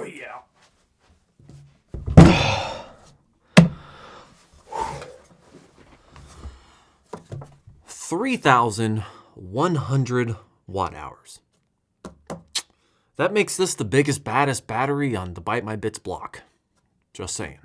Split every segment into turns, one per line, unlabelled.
Oh yeah. 3,100 watt hours. That makes this the biggest, baddest battery on the Byte My Bits block. Just saying.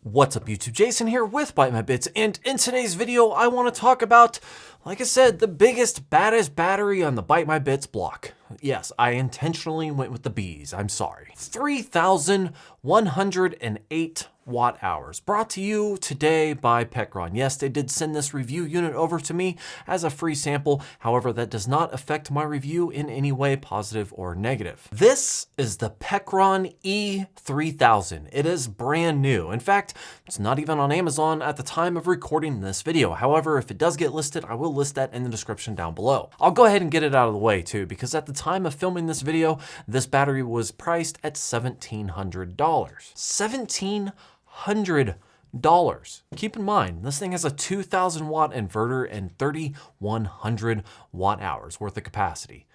What's up YouTube, Jason here with Byte My Bits, and in today's video I want to talk about, like I said, the biggest, baddest battery on the Byte My Bits block. Yes, I intentionally went with the B's, I'm sorry. 3,108 watt hours, brought to you today by Pecron. Yes, they did send this review unit over to me as a free sample. However, that does not affect my review in any way, positive or negative. This is the Pecron E3000. It is brand new. In fact, it's not even on Amazon at the time of recording this video. However, if it does get listed, I will list that in the description down below. I'll go ahead and get it out of the way too, because at the time of filming this video, this battery was priced at $1,700. $1,700. Keep in mind, this thing has a 2,000 watt inverter and 3,100 watt hours worth of capacity.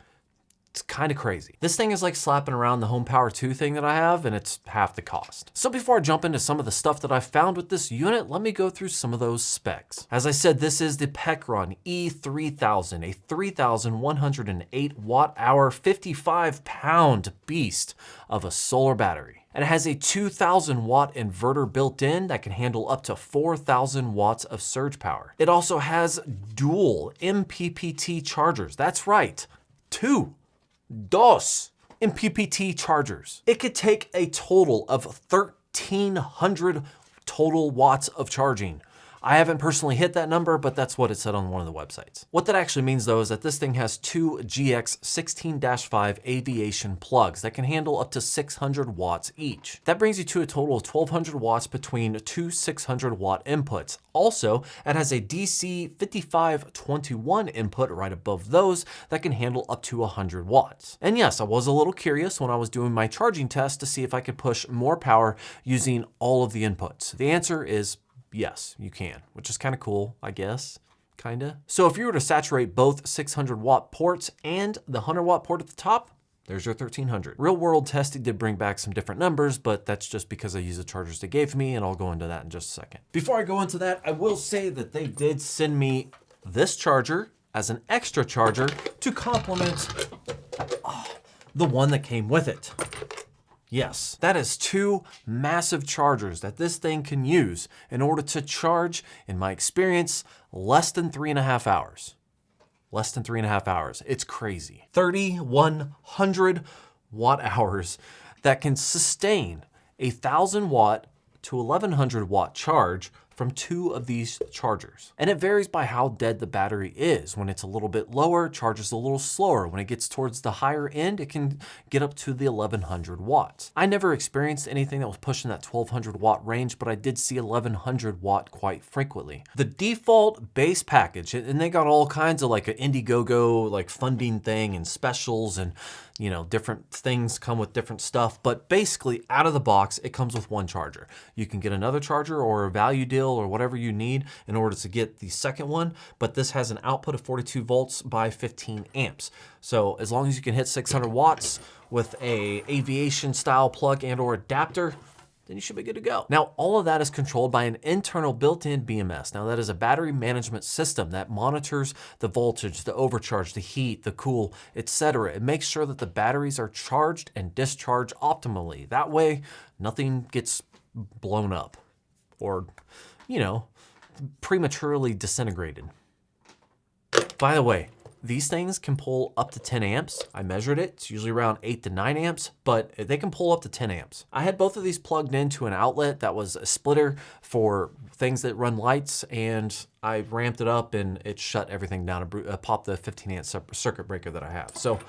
It's kind of crazy. This thing is like slapping around the Home Power 2 thing that I have, and it's half the cost. So before I jump into some of the stuff that I found with this unit, let me go through some of those specs. As I said, this is the Pecron E3000, a 3,108 watt hour, 55 pound beast of a solar battery. And it has a 2,000 watt inverter built in that can handle up to 4,000 watts of surge power. It also has dual MPPT chargers. That's right, dos MPPT chargers. It could take a total of 1,300 total watts of charging. I haven't personally hit that number, but that's what it said on one of the websites. What that actually means though is that this thing has two GX16-5 aviation plugs that can handle up to 600 watts each. That brings you to a total of 1,200 watts between two 600 watt inputs. Also, it has a DC 5521 input right above those that can handle up to 100 watts. And yes, I was a little curious when I was doing my charging test to see if I could push more power using all of the inputs. The answer is yes, you can, which is kind of cool, I guess. Kinda. So if you were to saturate both 600 watt ports and the 100 watt port at the top, there's your 1,300. Real world testing did bring back some different numbers, but that's just because I used the chargers they gave me, and I'll go into that in just a second. Before I go into that, I will say that they did send me this charger as an extra charger to complement the one that came with it. Yes, that is two massive chargers that this thing can use in order to charge, in my experience, less than 3.5 hours. Less than 3.5 hours. It's crazy. 3,100 watt hours that can sustain a 1,000 watt to 1,100 watt charge from two of these chargers. And it varies by how dead the battery is. When it's a little bit lower, it charges a little slower. When it gets towards the higher end, it can get up to the 1,100 watts. I never experienced anything that was pushing that 1,200 watt range, but I did see 1,100 watt quite frequently. The default base package, and they got all kinds of like an Indiegogo like funding thing and specials, and you know, different things come with different stuff, but basically out of the box, it comes with one charger. You can get another charger or a value deal or whatever you need in order to get the second one, but this has an output of 42 volts by 15 amps. So as long as you can hit 600 watts with a aviation style plug and or adapter, then you should be good to go. Now, all of that is controlled by an internal built-in BMS. Now, that is a battery management system that monitors the voltage, the overcharge, the heat, the cool, etc. It makes sure that the batteries are charged and discharged optimally. That way, nothing gets blown up or, you know, prematurely disintegrated. By the way, these things can pull up to 10 amps. I measured it, it's usually around 8 to 9 amps, but they can pull up to 10 amps. I had both of these plugged into an outlet that was a splitter for things that run lights, and I ramped it up and it shut everything down, popped the 15 amp circuit breaker that I have. So,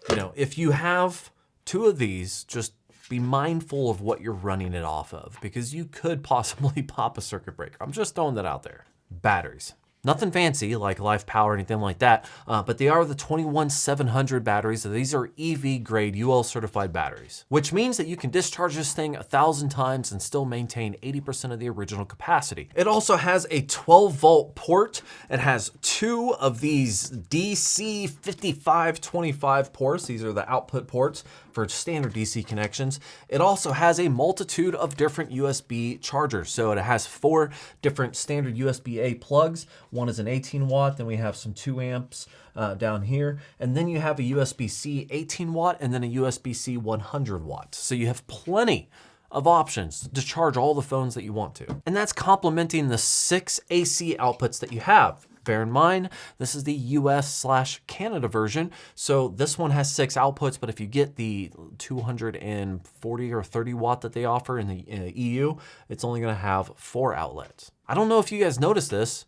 you know, if you have two of these, just be mindful of what you're running it off of, because you could possibly pop a circuit breaker. I'm just throwing that out there. Batteries. Nothing fancy like Life Power or anything like that, but they are the 21700 batteries. So these are EV grade UL certified batteries, which means that you can discharge this thing 1,000 times and still maintain 80% of the original capacity. It also has a 12 volt port. It has 2 of these DC 5525 ports. These are the output ports for standard DC connections. It also has a multitude of different USB chargers. So it has 4 different standard USB-A plugs. One is an 18 watt, then we have some 2 amps down here. And then you have a USB-C 18 watt and then a USB-C 100 watts. So you have plenty of options to charge all the phones that you want to. And that's complementing the 6 AC outputs that you have. Bear in mind, this is the US/Canada version. So this one has 6 outputs, but if you get the 240 or 30 watt that they offer in the EU, it's only gonna have 4 outlets. I don't know if you guys noticed this,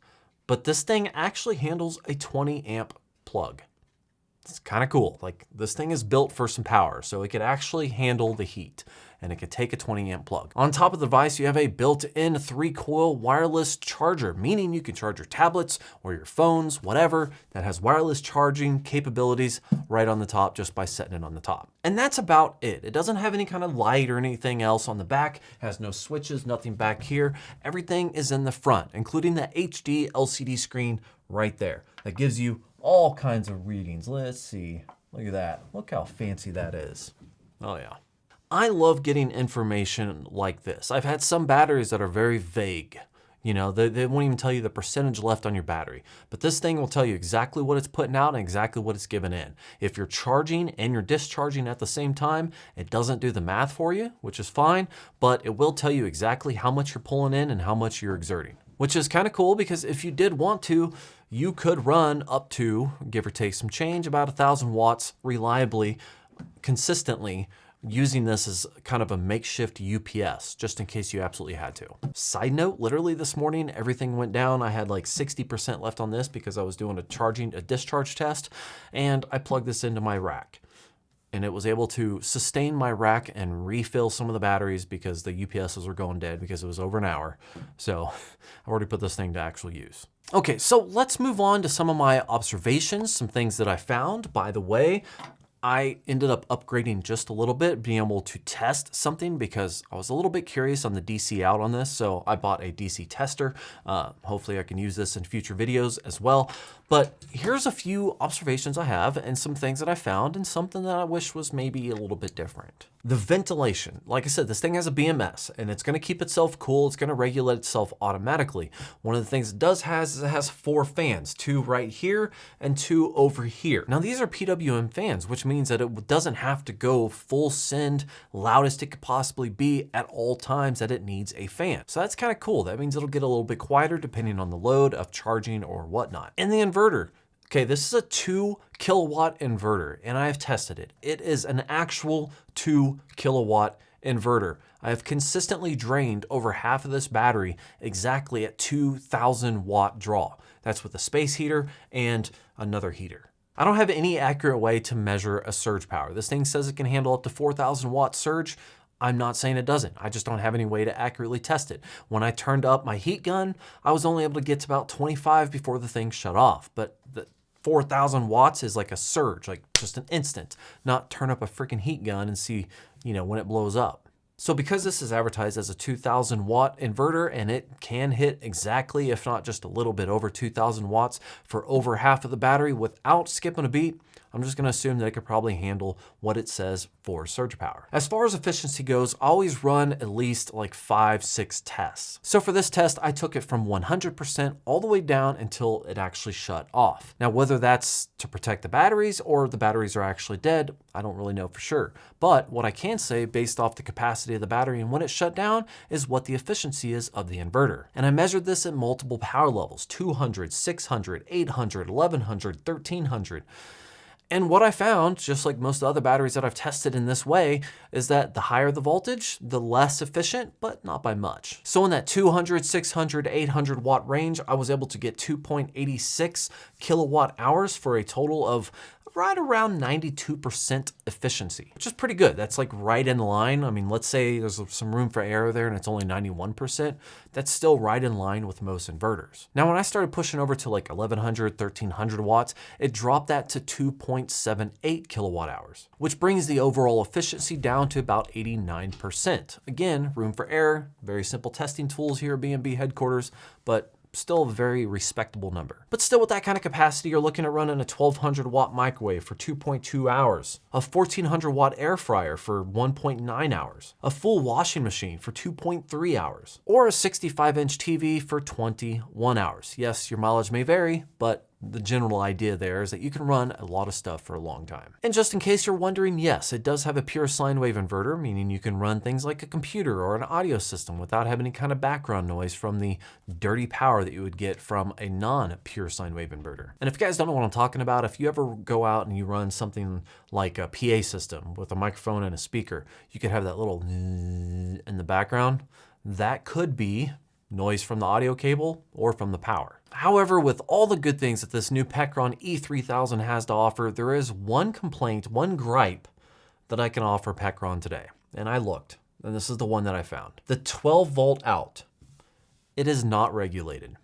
but this thing actually handles a 20 amp plug. It's kind of cool. Like, this thing is built for some power, so it could actually handle the heat, and it could take a 20 amp plug. On top of the device, you have a built-in 3-coil wireless charger, meaning you can charge your tablets or your phones, whatever, that has wireless charging capabilities right on the top just by setting it on the top. And that's about it. It doesn't have any kind of light or anything else on the back, has no switches, nothing back here. Everything is in the front, including the HD LCD screen right there. That gives you all kinds of readings. Let's see. Look at that. Look how fancy that is. Oh yeah. I love getting information like this. I've had some batteries that are very vague. You know, they won't even tell you the percentage left on your battery. But this thing will tell you exactly what it's putting out and exactly what it's giving in. If you're charging and you're discharging at the same time, it doesn't do the math for you, which is fine, but it will tell you exactly how much you're pulling in and how much you're exerting. Which is kind of cool, because if you did want to, you could run up to, give or take some change, about 1,000 watts reliably, consistently, using this as kind of a makeshift UPS, just in case you absolutely had to. Side note, literally this morning, everything went down. I had like 60% left on this because I was doing a discharge test, and I plugged this into my rack. And it was able to sustain my rack and refill some of the batteries because the UPSs were going dead because it was over an hour. So I already put this thing to actual use. Okay, so let's move on to some of my observations, some things that I found. By the way, I ended up upgrading just a little bit, being able to test something because I was a little bit curious on the DC out on this. So I bought a DC tester. Hopefully I can use this in future videos as well. But here's a few observations I have and some things that I found and something that I wish was maybe a little bit different. The ventilation, like I said, this thing has a BMS and it's gonna keep itself cool. It's gonna regulate itself automatically. One of the things it does is it has 4 fans, 2 right here and 2 over here. Now these are PWM fans, which means that it doesn't have to go full send, loudest it could possibly be at all times that it needs a fan. So that's kind of cool. That means it'll get a little bit quieter depending on the load of charging or whatnot. And the inverter. Okay, this is a 2 kilowatt inverter and I've tested it. It is an actual 2 kilowatt inverter. I have consistently drained over half of this battery exactly at 2,000 watt draw. That's with a space heater and another heater. I don't have any accurate way to measure a surge power. This thing says it can handle up to 4,000 watt surge. I'm not saying it doesn't. I just don't have any way to accurately test it. When I turned up my heat gun, I was only able to get to about 25 before the thing shut off. But the 4,000 watts is like a surge, like just an instant, not turn up a freaking heat gun and see, when it blows up. So because this is advertised as a 2,000 watt inverter and it can hit exactly, if not just a little bit over 2,000 watts for over half of the battery without skipping a beat, I'm just gonna assume that it could probably handle what it says for surge power. As far as efficiency goes, I always run at least like 5-6 tests. So for this test, I took it from 100% all the way down until it actually shut off. Now, whether that's to protect the batteries or the batteries are actually dead, I don't really know for sure. But what I can say based off the capacity of the battery and when it shut down is what the efficiency is of the inverter. And I measured this at multiple power levels, 200, 600, 800, 1100, 1300. And what I found, just like most other batteries that I've tested in this way, is that the higher the voltage, the less efficient, but not by much. So in that 200, 600, 800 watt range, I was able to get 2.86 kilowatt hours for a total of right around 92% efficiency, which is pretty good. That's like right in line. I mean, let's say there's some room for error there and it's only 91%. That's still right in line with most inverters. Now, when I started pushing over to like 1100, 1300 watts, it dropped that to 2.78 kilowatt hours, which brings the overall efficiency down to about 89%. Again, room for error, very simple testing tools here at B&B headquarters, but still a very respectable number. But still, with that kind of capacity, you're looking at running a 1200 watt microwave for 2.2 hours, a 1400 watt air fryer for 1.9 hours, a full washing machine for 2.3 hours, or a 65-inch TV for 21 hours. Yes, your mileage may vary, but the general idea there is that you can run a lot of stuff for a long time. And just in case you're wondering, yes, it does have a pure sine wave inverter, meaning you can run things like a computer or an audio system without having any kind of background noise from the dirty power that you would get from a non-pure sine wave inverter. And if you guys don't know what I'm talking about, if you ever go out and you run something like a PA system with a microphone and a speaker, you could have that little in the background. That could be noise from the audio cable or from the power. However, with all the good things that this new Pecron E3000 has to offer, there is one complaint, one gripe that I can offer Pecron today. And I looked, and this is the one that I found. The 12 volt out, it is not regulated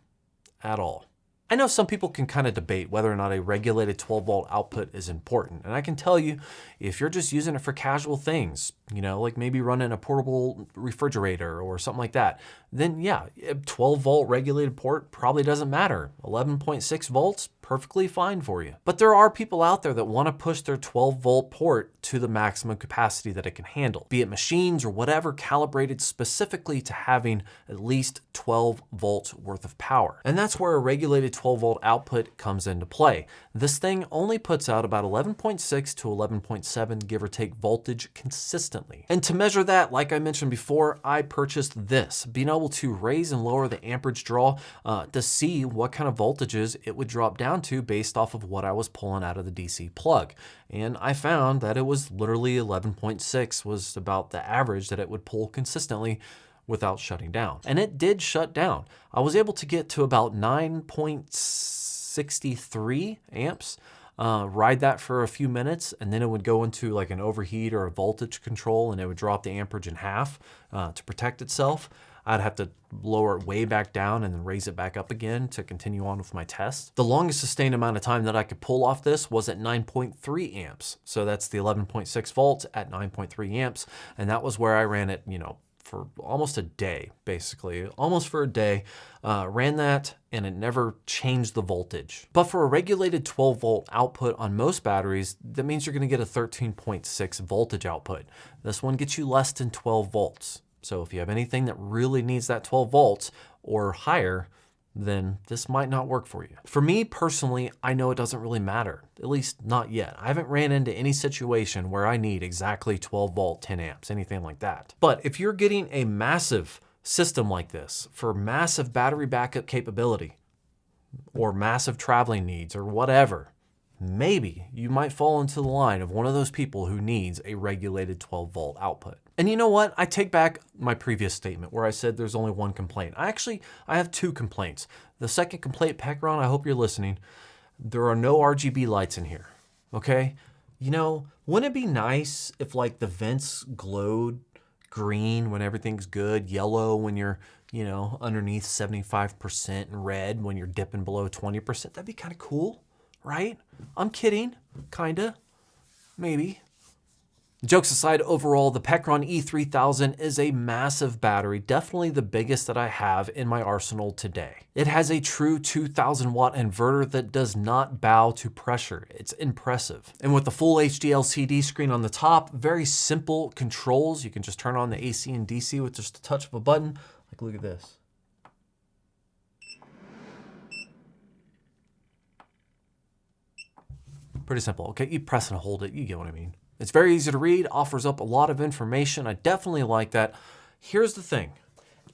at all. I know some people can kind of debate whether or not a regulated 12 volt output is important. And I can tell you, if you're just using it for casual things, you know, like maybe running a portable refrigerator or something like that, then yeah, a 12 volt regulated port probably doesn't matter. 11.6 volts, perfectly fine for you. But there are people out there that want to push their 12 volt port to the maximum capacity that it can handle, be it machines or whatever, calibrated specifically to having at least 12 volts worth of power. And that's where a regulated 12 volt output comes into play. This thing only puts out about 11.6 to 11.7, give or take, voltage consistently. And to measure that, like I mentioned before, I purchased this, being able to raise and lower the amperage draw to see what kind of voltages it would drop down to based off of what I was pulling out of the DC plug. And I found that it was literally 11.6 was about the average that it would pull consistently without shutting down. And it did shut down. I was able to get to about 9.63 amps, ride that for a few minutes, and then it would go into like an overheat or a voltage control, and it would drop the amperage in half to protect itself. I'd have to lower it way back down and then raise it back up again to continue on with my test. The longest sustained amount of time that I could pull off this was at 9.3 amps. So that's the 11.6 volts at 9.3 amps. And that was where I ran it, you know, for almost a day, basically, almost for a day, ran that, and it never changed the voltage. But for a regulated 12 volt output on most batteries, that means you're gonna get a 13.6 voltage output. This one gets you less than 12 volts. So if you have anything that really needs that 12 volts or higher, then this might not work for you. For me personally, I know it doesn't really matter, at least not yet. I haven't ran into any situation where I need exactly 12 volt, 10 amps, anything like that. But if you're getting a massive system like this for massive battery backup capability or massive traveling needs or whatever, maybe you might fall into the line of one of those people who needs a regulated 12 volt output. And you know what? I take back my previous statement where I said there's only one complaint. I have two complaints. The second complaint, Pecron, I hope you're listening. There are no RGB lights in here, okay? You know, wouldn't it be nice if like the vents glowed green when everything's good, yellow when you're, you know, underneath 75%, and red when you're dipping below 20%? That'd be kind of cool, right? I'm kidding, kinda, maybe. Jokes aside, overall, the Pecron E3000 is a massive battery, definitely the biggest that I have in my arsenal today. It has a true 2000 watt inverter that does not bow to pressure. It's impressive. And with the full HD LCD screen on the top, very simple controls. You can just turn on the AC and DC with just a touch of a button. Like, look at this. Pretty simple, okay? You press and hold it, you get what I mean. It's very easy to read, offers up a lot of information. I definitely like that. Here's the thing.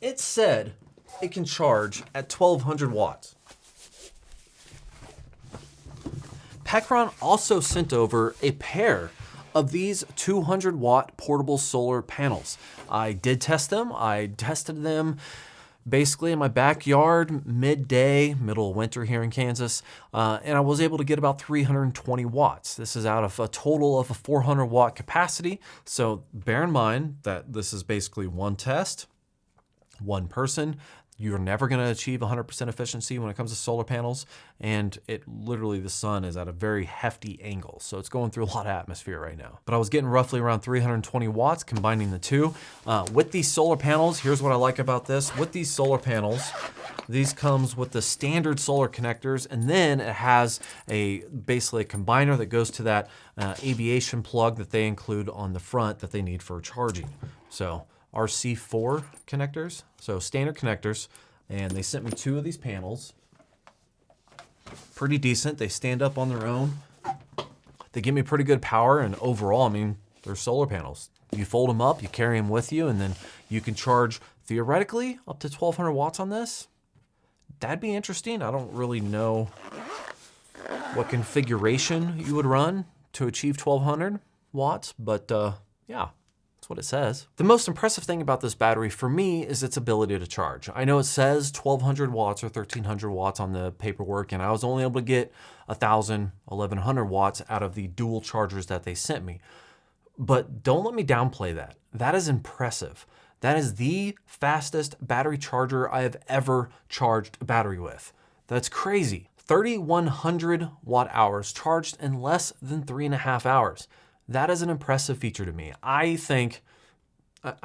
It said it can charge at 1200 watts. Pecron also sent over a pair of these 200 watt portable solar panels. I did test them. I tested them basically in my backyard, midday, middle of winter here in Kansas, and I was able to get about 320 watts. This is out of a total of a 400 watt capacity. So bear in mind that this is basically one test, one person. You're never going to achieve 100% efficiency when it comes to solar panels, and the sun is at a very hefty angle, so it's going through a lot of atmosphere right now. But I was getting roughly around 320 watts combining the two. With these solar panels, here's what I like about this. With these solar panels, these comes with the standard solar connectors, and then it has basically a combiner that goes to that aviation plug that they include on the front that they need for charging. So RC4 connectors, so standard connectors, and they sent me 2 of these panels. Pretty decent. They stand up on their own. They give me pretty good power, and overall, I mean, they're solar panels. You fold them up, you carry them with you, and then you can charge theoretically up to 1200 watts on this. That'd be interesting. I don't really know what configuration you would run to achieve 1200 watts, but yeah. What it says. The most impressive thing about this battery for me is its ability to charge. I know it says 1200 watts or 1300 watts on the paperwork, and I was only able to get 1000, 1100 watts out of the dual chargers that they sent me. But don't let me downplay that. That is impressive. That is the fastest battery charger I have ever charged a battery with. That's crazy. 3100 watt hours charged in less than 3.5 hours. That is an impressive feature to me. I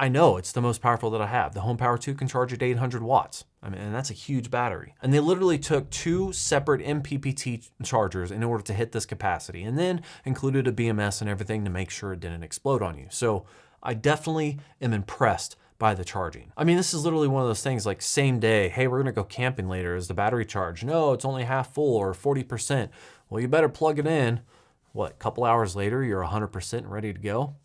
know it's the most powerful that I have. The Home Power 2 can charge at 800 watts. I mean, and that's a huge battery. And they literally took 2 separate MPPT chargers in order to hit this capacity, and then included a BMS and everything to make sure it didn't explode on you. So I definitely am impressed by the charging. I mean, this is literally one of those things like same day, hey, we're gonna go camping later. Is the battery charged? No, it's only half full or 40%. Well, you better plug it in. What, a couple hours later, you're 100% ready to go?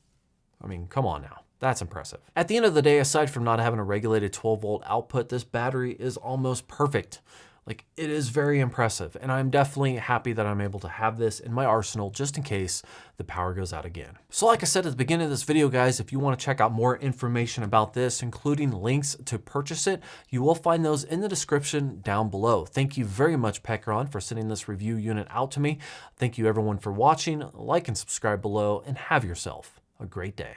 I mean, come on now. That's impressive. At the end of the day, aside from not having a regulated 12 volt output, this battery is almost perfect. Like, it is very impressive, and I'm definitely happy that I'm able to have this in my arsenal just in case the power goes out again. So like I said at the beginning of this video, guys, if you want to check out more information about this, including links to purchase it, you will find those in the description down below. Thank you very much, Pecron, for sending this review unit out to me. Thank you everyone for watching. Like and subscribe below, and have yourself a great day.